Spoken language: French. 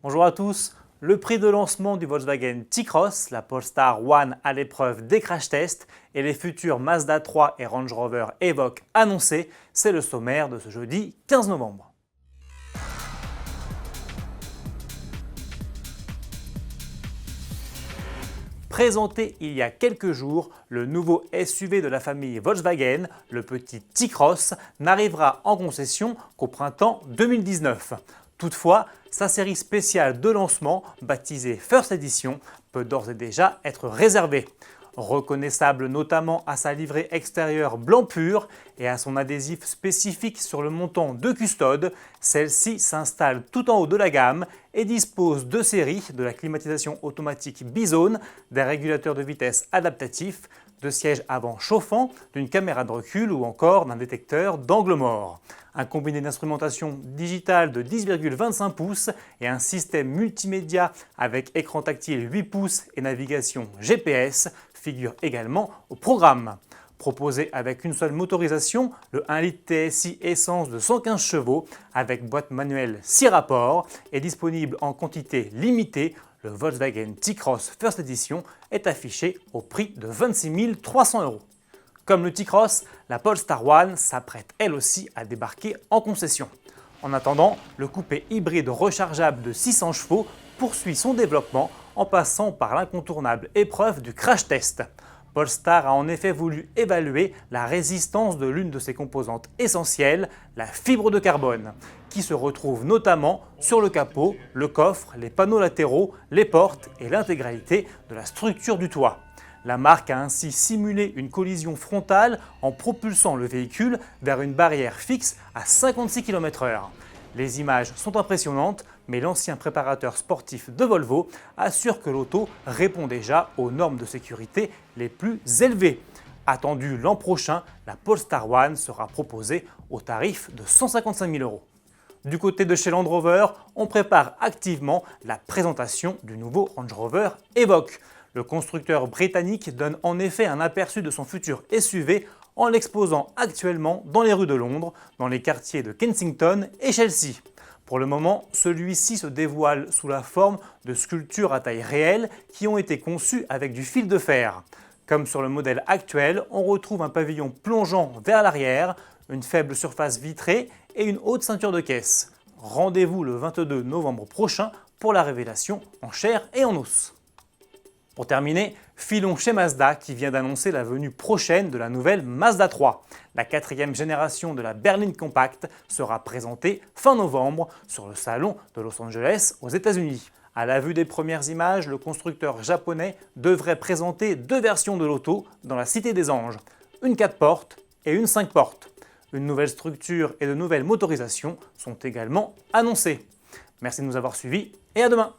Bonjour à tous. Le prix de lancement du Volkswagen T-Cross, la Polestar 1 à l'épreuve des crash tests et les futurs Mazda 3 et Range Rover Evoque annoncés, c'est le sommaire de ce jeudi 15 novembre. Présenté il y a quelques jours, le nouveau SUV de la famille Volkswagen, le petit T-Cross, n'arrivera en concession qu'au printemps 2019. Toutefois, sa série spéciale de lancement, baptisée First Edition, peut d'ores et déjà être réservée. Reconnaissable notamment à sa livrée extérieure blanc pur et à son adhésif spécifique sur le montant de custode, celle-ci s'installe tout en haut de la gamme et dispose de série de la climatisation automatique bizone, d'un régulateur de vitesse adaptatif, de sièges avant chauffants, d'une caméra de recul ou encore d'un détecteur d'angle mort. Un combiné d'instrumentation digitale de 10,25 pouces et un système multimédia avec écran tactile 8 pouces et navigation GPS figure également au programme. Proposé avec une seule motorisation, le 1 litre TSI essence de 115 chevaux avec boîte manuelle 6 rapports est disponible en quantité limitée. Le Volkswagen T-Cross First Edition est affiché au prix de 26 300 €. Comme le T-Cross, la Polestar 1 s'apprête elle aussi à débarquer en concession. En attendant, le coupé hybride rechargeable de 600 chevaux poursuit son développement en passant par l'incontournable épreuve du crash test. Polestar a en effet voulu évaluer la résistance de l'une de ses composantes essentielles, la fibre de carbone, qui se retrouve notamment sur le capot, le coffre, les panneaux latéraux, les portes et l'intégralité de la structure du toit. La marque a ainsi simulé une collision frontale en propulsant le véhicule vers une barrière fixe à 56 km/h. Les images sont impressionnantes, mais l'ancien préparateur sportif de Volvo assure que l'auto répond déjà aux normes de sécurité les plus élevées. Attendue l'an prochain, la Polestar 1 sera proposée au tarif de 155 000 €. Du côté de chez Land Rover, on prépare activement la présentation du nouveau Range Rover Evoque. Le constructeur britannique donne en effet un aperçu de son futur SUV en l'exposant actuellement dans les rues de Londres, dans les quartiers de Kensington et Chelsea. Pour le moment, celui-ci se dévoile sous la forme de sculptures à taille réelle qui ont été conçues avec du fil de fer. Comme sur le modèle actuel, on retrouve un pavillon plongeant vers l'arrière, une faible surface vitrée et une haute ceinture de caisse. Rendez-vous le 22 novembre prochain pour la révélation en chair et en os. Pour terminer, filons chez Mazda qui vient d'annoncer la venue prochaine de la nouvelle Mazda 3. La 4e génération de la berline compacte sera présentée fin novembre sur le salon de Los Angeles aux États-Unis. À la vue des premières images, le constructeur japonais devrait présenter deux versions de l'auto dans la Cité des Anges, une 4 portes et une 5 portes. Une nouvelle structure et de nouvelles motorisations sont également annoncées. Merci de nous avoir suivis et à demain.